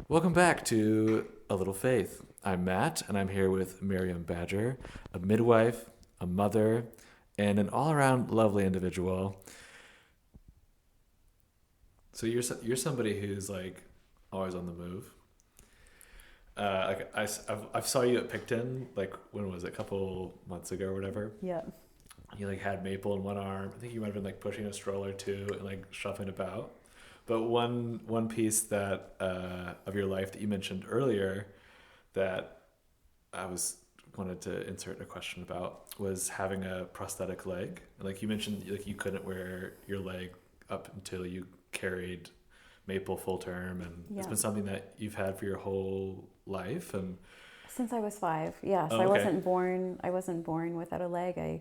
Welcome back to A Little Faith. I'm Matt, and I'm here with Myriam Badger, a midwife, a mother, and an all-around lovely individual. So you're somebody who's like always on the move. I've saw you at Picton, like when was it, a couple months ago or whatever. Yeah. You like had Maple in one arm. I think you might have been like pushing a stroller too and like shuffling about. But one piece that of your life that you mentioned earlier that I was wanted to insert a question about was having a prosthetic leg. Like you mentioned, like you couldn't wear your leg up until you carried Maple full term, and it's Yeah. been something that you've had for your whole life. And Since I was 5. Yes, oh, I okay, wasn't born. I wasn't born without a leg. I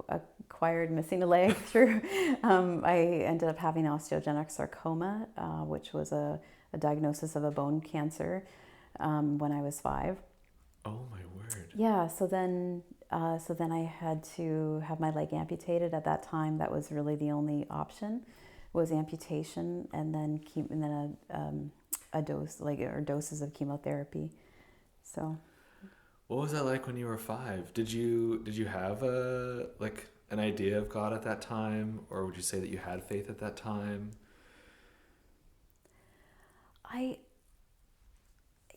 acquired missing a leg through. I ended up having osteogenic sarcoma, which was a diagnosis of a bone cancer when I was 5. oh my word, Yeah. So then I had to have my leg amputated. At that time, that was really the only option, was amputation, and then a dose or doses of chemotherapy. So. what was that like when you were 5? Did you have a like an idea of God at that time, or would you say that you had faith at that time? I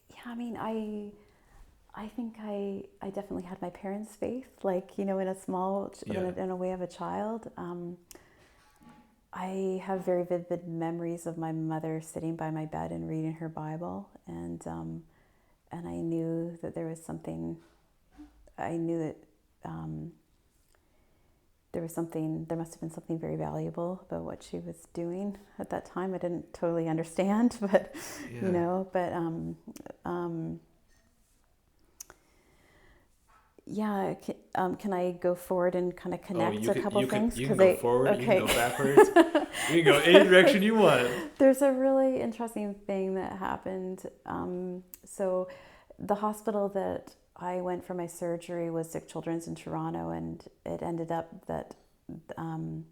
yeah, I mean, I think I definitely had my parents' faith, like, in a Yeah. in a way of a child. I have very vivid memories of my mother sitting by my bed and reading her Bible, and I knew that there was something. I knew that there must have been something very valuable about what she was doing at that time. I didn't totally understand, but Yeah. um, yeah. Can I go forward and kind of Oh, connect a couple things? you can Because go forward, you can okay. go backwards, you can go any direction you want. There's a really interesting thing that happened. So, the hospital that I went for my surgery was Sick Children's in Toronto, and it ended up that um,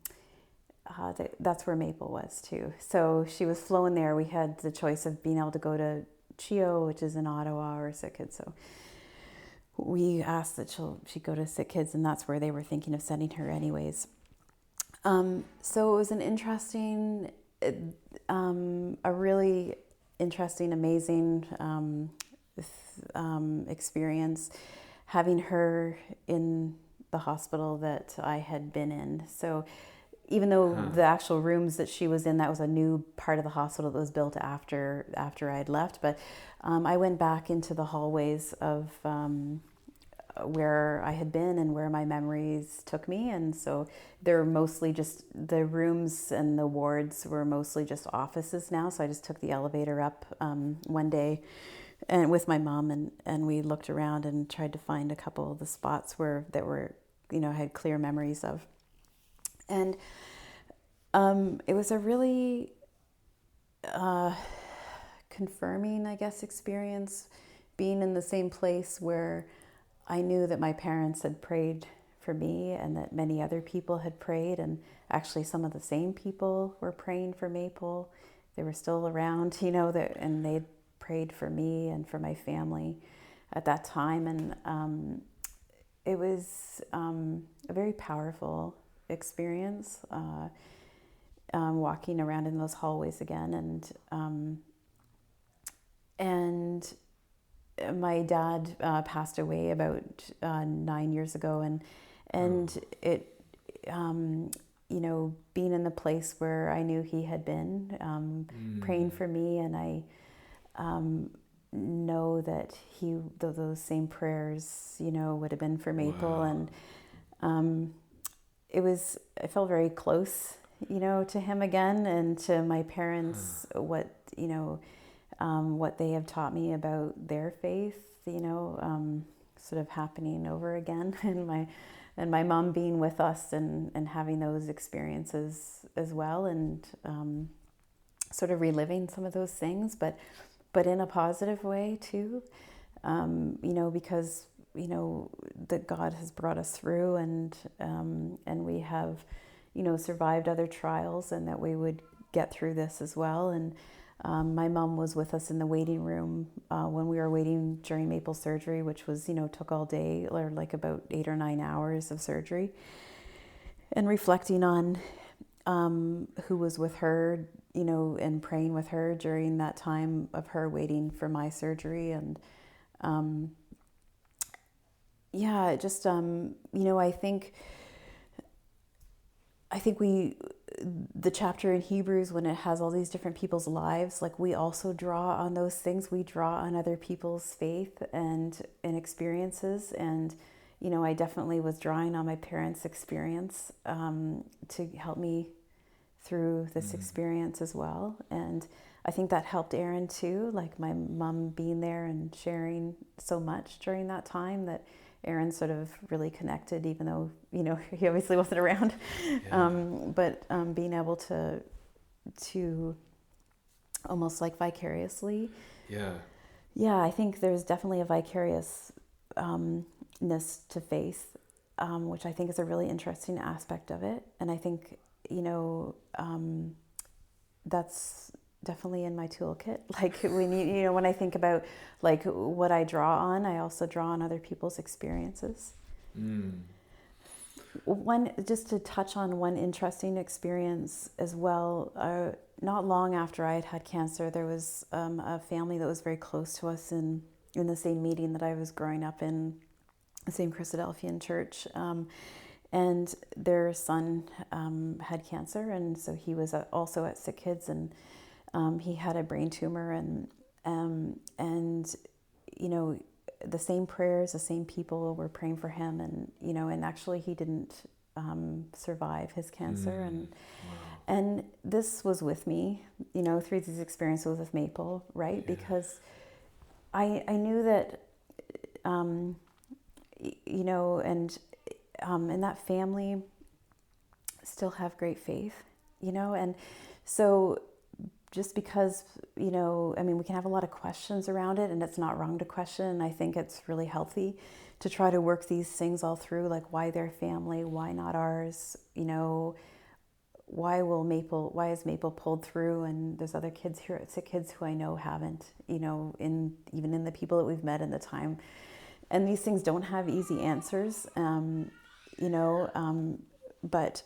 that's where Maple was too. So she was flown there. We had the choice of being able to go to CHIO, which is in Ottawa, or Sick Kids. So we asked that she go to Sick Kids, and that's where they were thinking of sending her anyways. So it was an interesting, a really interesting, amazing experience having her in the hospital that I had been in. So even though Huh. the actual rooms that she was in, that was a new part of the hospital that was built after I had left, but I went back into the hallways of where I had been and where my memories took me. And so they're mostly just the rooms, and the wards were mostly just offices now. So I just took the elevator up one day and with my mom, and we looked around and tried to find a couple of the spots that were, I had clear memories of. And it was a really confirming, I guess, experience, being in the same place where I knew that my parents had prayed for me and that many other people had prayed. And actually, some of the same people were praying for Maple. They were still around, and they'd prayed for me and for my family at that time. And it was a very powerful experience, walking around in those hallways again. And my dad passed away about 9 years ago, and Oh. it, being in the place where I knew he had been, praying Mm. for me, and I know that those same prayers, would have been for Maple, Wow. and I felt very close, to him again, and to my parents, what they have taught me about their faith, sort of happening over again, and my mom being with us, and having those experiences as well, and sort of reliving some of those things, but in a positive way too, because that God has brought us through, and we have survived other trials, and that we would get through this as well. And My mom was with us in the waiting room when we were waiting during Maple surgery, which was, took all day, or like about 8 or 9 hours of surgery, and reflecting on who was with her, and praying with her during that time of her waiting for my surgery. And yeah, it just, I think the chapter in Hebrews, when it has all these different people's lives, like we also draw on those things. We draw on other people's faith and experiences. And, I definitely was drawing on my parents' experience to help me through this experience as well. And I think that helped Aaron too, like my mom being there and sharing so much during that time, that Aaron sort of really connected, even though, he obviously wasn't around. Yeah. But being able to almost like vicariously. Yeah. Yeah, I think there's definitely a vicariousness to faith, which I think is a really interesting aspect of it. And I think, that's definitely in my toolkit. Like when I think about like what I draw on, I also draw on other people's experiences. Just to touch on one interesting experience as well, not long after I had had cancer, there was a family that was very close to us in the same meeting that I was growing up in, the same Christadelphian church. And their son had cancer, and so he was also at Sick Kids, and he had a brain tumor, and the same prayers, the same people were praying for him, and actually he didn't survive his cancer, and this was with me, through these experiences with Maple, right? Yeah. Because I knew that, and that family still have great faith, and so just because, we can have a lot of questions around it, and it's not wrong to question, and I think it's really healthy to try to work these things all through, like why their family, why not ours, why is Maple pulled through, and there's other kids here at Sick Kids who I know haven't, even in the people that we've met in the time. And these things don't have easy answers, but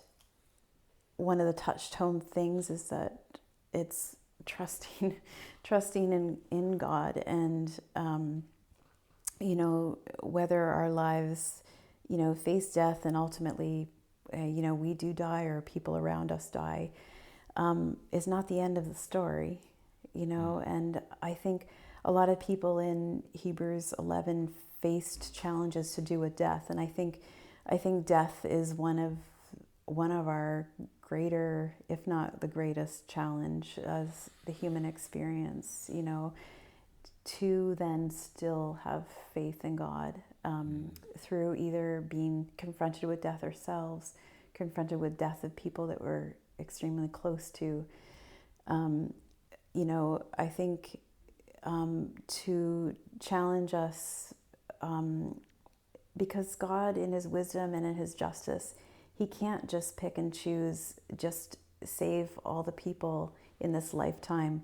one of the Touchstone things is that it's trusting in God, and whether our lives face death, and ultimately we do die, or people around us die, is not the end of the story, and I think a lot of people in Hebrews 11 faced challenges to do with death, and I think death is one of our greater, if not the greatest challenge as the human experience, to then still have faith in God through either being confronted with death ourselves, confronted with death of people that we're extremely close to. I think to challenge us, because God, in his wisdom and in his justice, he can't just pick and choose, just save all the people in this lifetime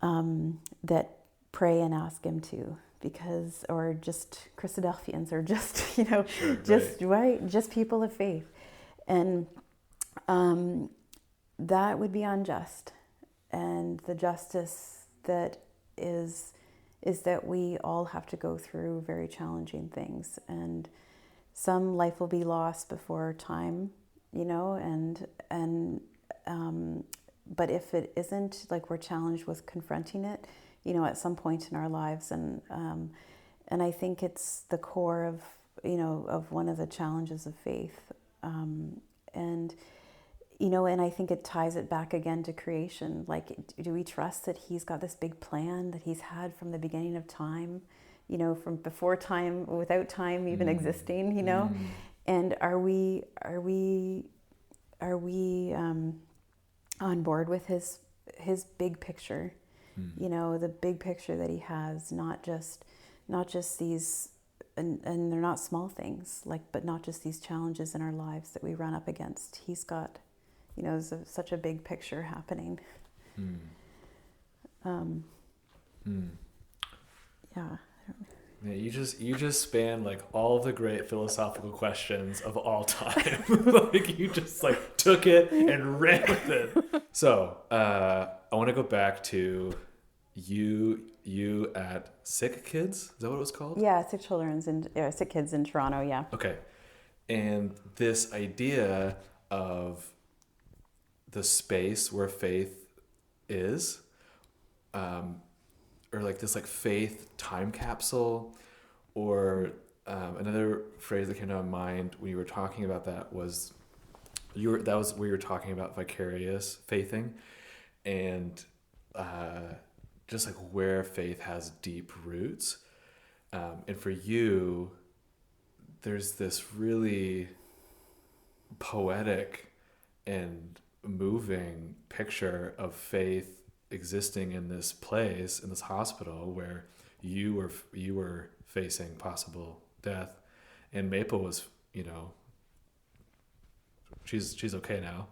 that pray and ask him to, because, or just Christadelphians, or just, Sure, just right, just people of faith. And that would be unjust. And the justice that is that we all have to go through very challenging things, and some life will be lost before time, but if it isn't, like, we're challenged with confronting it, at some point in our lives, and I think it's the core of of one of the challenges of faith, and I think it ties it back again to creation. Like, do we trust that he's got this big plan that he's had from the beginning of time, from before time, without time even existing, and are we on board with his big picture, the big picture that he has, not just these, and they're not small things, like, but not just these challenges in our lives that we run up against. He's got, such a big picture happening. Hmm. Yeah. Yeah, you just span like all of the great philosophical questions of all time. Like you just like took it and ran with it. So I want to go back to you at Sick Kids. Is that what it was called? Yeah, sick kids in Toronto. Yeah. Okay, and this idea of the space where faith is, or like this like faith time capsule, or another phrase that came to my mind when you were talking about that was that was where you were talking about vicarious faithing, and just like where faith has deep roots, and for you there's this really poetic and moving picture of faith existing in this place, in this hospital where you were facing possible death, and Maple was, she's okay now,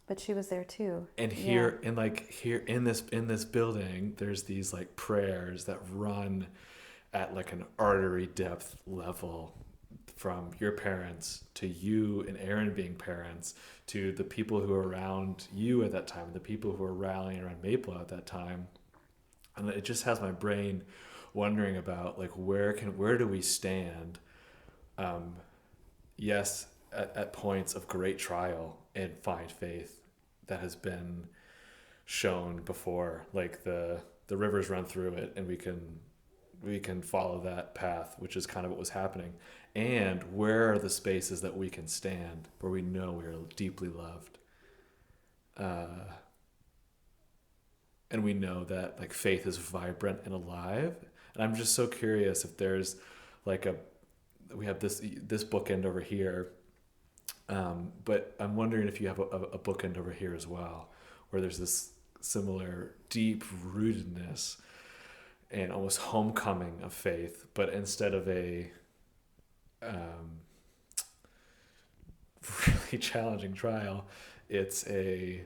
But she was there too. and here in this building there's these like prayers that run at like an artery depth level, from your parents to you and Aaron being parents to the people who were around you at that time, the people who were rallying around Maple at that time. And it just has my brain wondering about like where do we stand, yes, at points of great trial, and find faith that has been shown before, like the rivers run through it and we can follow that path, which is kind of what was happening. And where are the spaces that we can stand where we know we are deeply loved, and we know that like faith is vibrant and alive. And I'm just so curious if there's like we have this bookend over here, but I'm wondering if you have a bookend over here as well, where there's this similar deep rootedness and almost homecoming of faith, but instead of a really challenging trial, it's a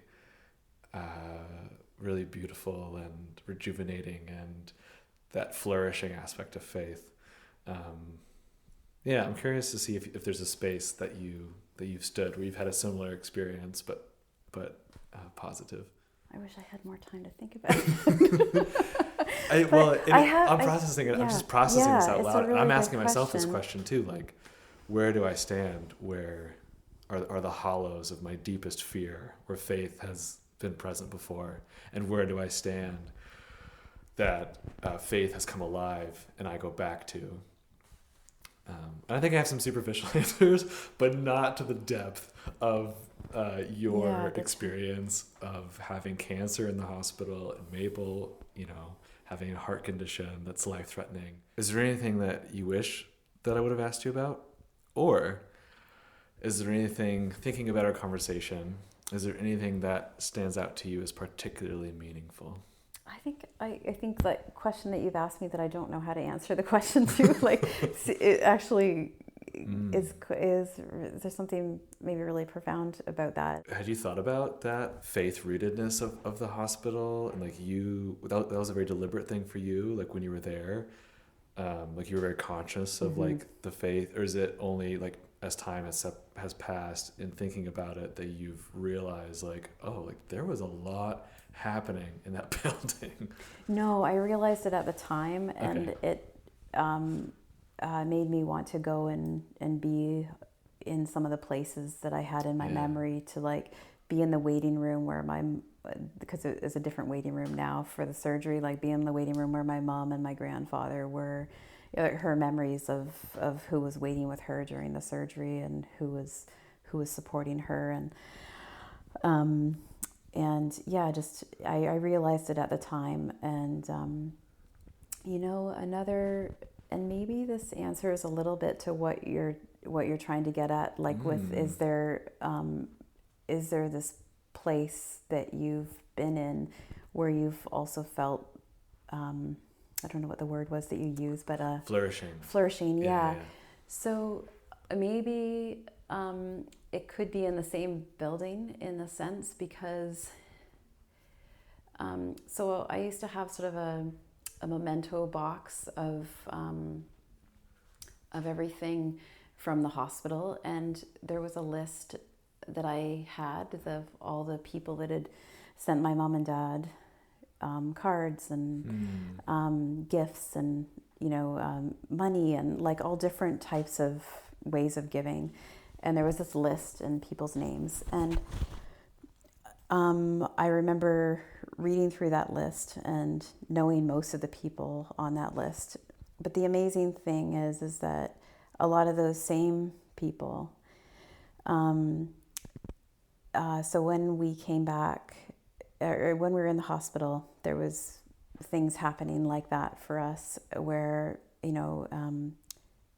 really beautiful and rejuvenating and that flourishing aspect of faith. Yeah, I'm curious to see if there's a space that you've stood where you've had a similar experience, but positive. I wish I had more time to think about it. I'm processing it. Yeah, I'm just processing this out loud. Really, I'm asking myself this question too, like, where do I stand? Where are the hollows of my deepest fear, where faith has been present before? And where do I stand that faith has come alive and I go back to? And I think I have some superficial answers, but not to the depth of your experience of having cancer in the hospital and Maple, having a heart condition that's life-threatening. Is there anything that you wish that I would have asked you about? Or is there anything, thinking about our conversation, is there anything that stands out to you as particularly meaningful? I think that question that you've asked me that I don't know how to answer the question to, like, it actually is there something maybe really profound about that? Had you thought about that faith rootedness of the hospital, and like that was a very deliberate thing for you, like when you were there, like you were very conscious of like the faith, or is it only like as time has passed in thinking about it that you've realized like, oh, like there was a lot happening in that building? No, I realized it at the time, and it made me want to go and be in some of the places that I had in my memory, to like be in the waiting room where because it is a different waiting room now for the surgery, like be in the waiting room where my mom and my grandfather were, her memories of who was waiting with her during the surgery and who was supporting her, and yeah, just I realized it at the time. And another, and maybe this answers a little bit to what you're trying to get at, like with is there this place that you've been in where you've also felt, I don't know what the word was that you used, but flourishing, yeah. So maybe it could be in the same building in a sense, because So I used to have sort of a memento box of everything from the hospital, and there was a list that I had of all the people that had sent my mom and dad cards and gifts and money and like all different types of ways of giving. And there was this list and people's names, and I remember reading through that list and knowing most of the people on that list. But the amazing thing is that a lot of those same people, so when we came back, or when we were in the hospital, there was things happening like that for us where,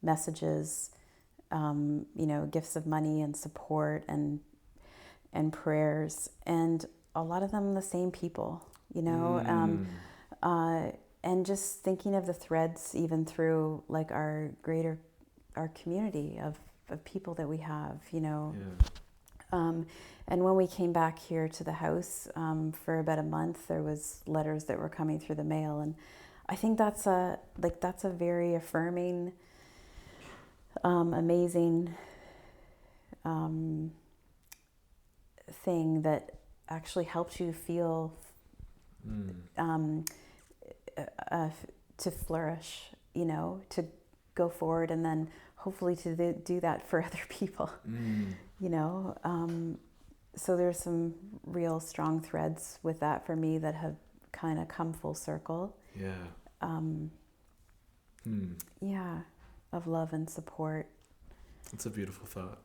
messages, gifts of money and support and prayers, and a lot of them the same people, and just thinking of the threads even through like our community of people that we have, and when we came back here to the house for about a month, there was letters that were coming through the mail, and I think that's a very affirming, amazing thing that actually helps you feel to flourish, to go forward, and then hopefully to do that for other people, so there's some real strong threads with that for me that have kind of come full circle. Of love and support. It's a beautiful thought.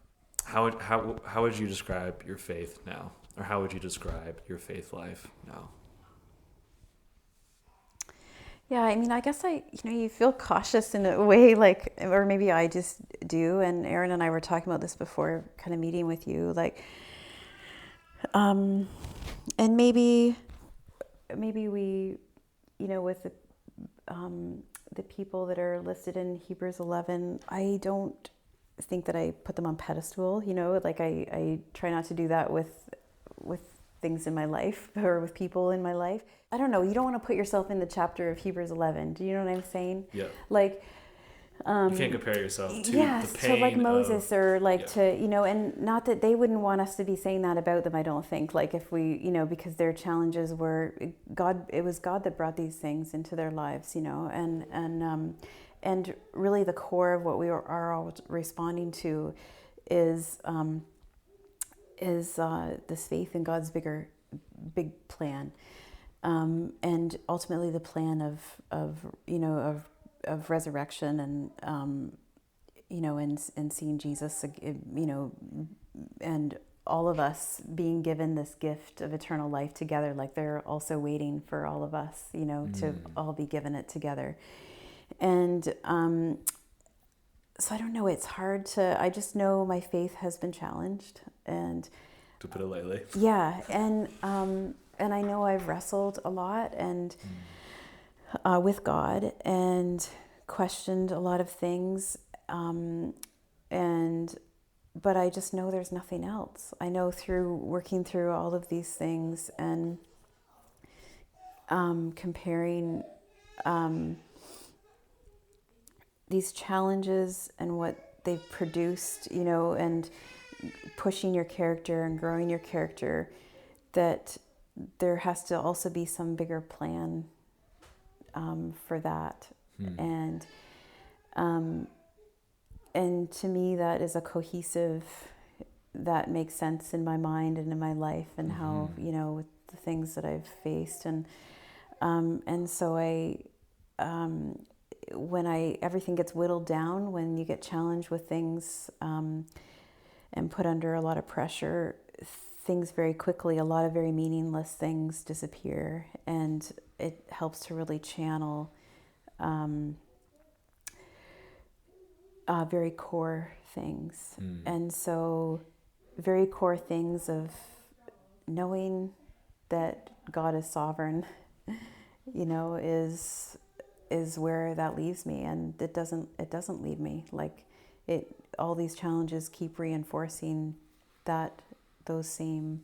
How would you describe your faith now? Or how would you describe your faith life now? Yeah, I mean, I guess you feel cautious in a way, like, or maybe I just do. And Aaron and I were talking about this before kind of meeting with you, like, and maybe we, with the people that are listed in Hebrews 11, I don't think that I put them on pedestal, like I try not to do that with things in my life or with people in my life. I don't know, you don't want to put yourself in the chapter of Hebrews 11. Do you know what I'm saying? Yeah. Like, you can't compare yourself to the pain to like Moses or like yeah. to, and not that they wouldn't want us to be saying that about them, I don't think. Like if we, because their challenges were it was God that brought these things into their lives, and really the core of what we are all responding to is this faith in God's big plan, and ultimately the plan of resurrection and and seeing Jesus, and all of us being given this gift of eternal life together. Like they're also waiting for all of us, to all be given it together. And so I don't know, it's hard to, I just know my faith has been challenged, and to put it lightly. Yeah. And I know I've wrestled a lot and with God and questioned a lot of things. But I just know there's nothing else. I know through working through all of these things and comparing these challenges and what they've produced, and pushing your character and growing your character, that there has to also be some bigger plan for that. And to me, that is a cohesive, that makes sense in my mind and in my life and how, with the things that I've faced. And so when everything gets whittled down, when you get challenged with things and put under a lot of pressure, things very quickly, a lot of very meaningless things disappear, and it helps to really channel very core things. And so very core things of knowing that God is sovereign, is where that leaves me, and it doesn't leave me. Like all these challenges keep reinforcing those same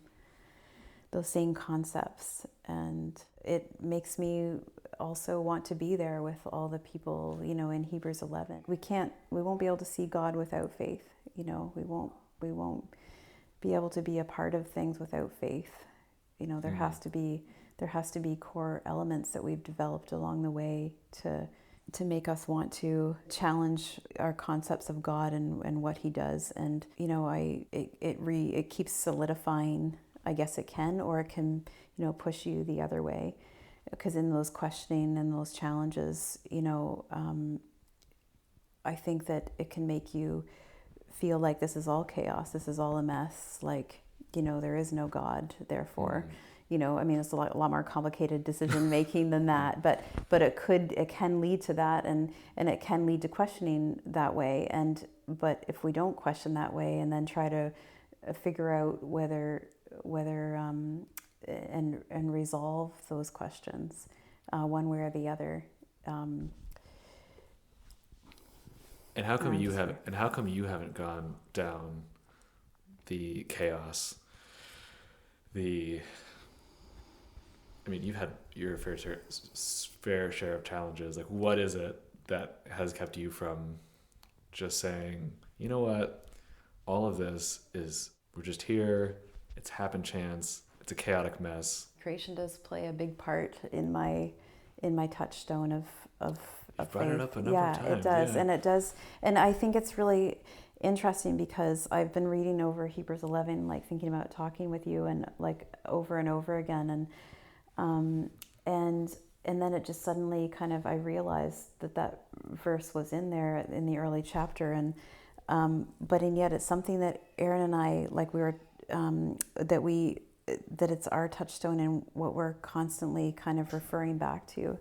those same concepts. And it makes me also want to be there with all the people, in Hebrews 11. We won't be able to see God without faith. We won't be able to be a part of things without faith. There has to be core elements that we've developed along the way to make us want to challenge our concepts of God and what He does. And it keeps solidifying. I guess it can, or it can push you the other way, because in those questioning and those challenges, I think that it can make you feel like this is all chaos, this is all a mess, like there is no God, therefore. It's a lot more complicated decision making than that, but it can lead to that, and it can lead to questioning that way. But if we don't question that way and then try to figure out whether and resolve those questions one way or the other. And how come you haven't gone down the chaos? You've had your fair share of challenges. Like, what is it that has kept you from just saying, you know what, all of this is, we're just here, it's happen chance, it's a chaotic mess. Creation does play a big part in my touchstone of You've brought faith. it up a number of times. It does, and it does, and I think it's really interesting because I've been reading over Hebrews 11, like thinking about talking with you, and like over and over again, and then it just suddenly kind of, I realized that verse was in there in the early chapter, and yet it's something that Aaron and I, like, we were that it's our touchstone and what we're constantly kind of referring back to.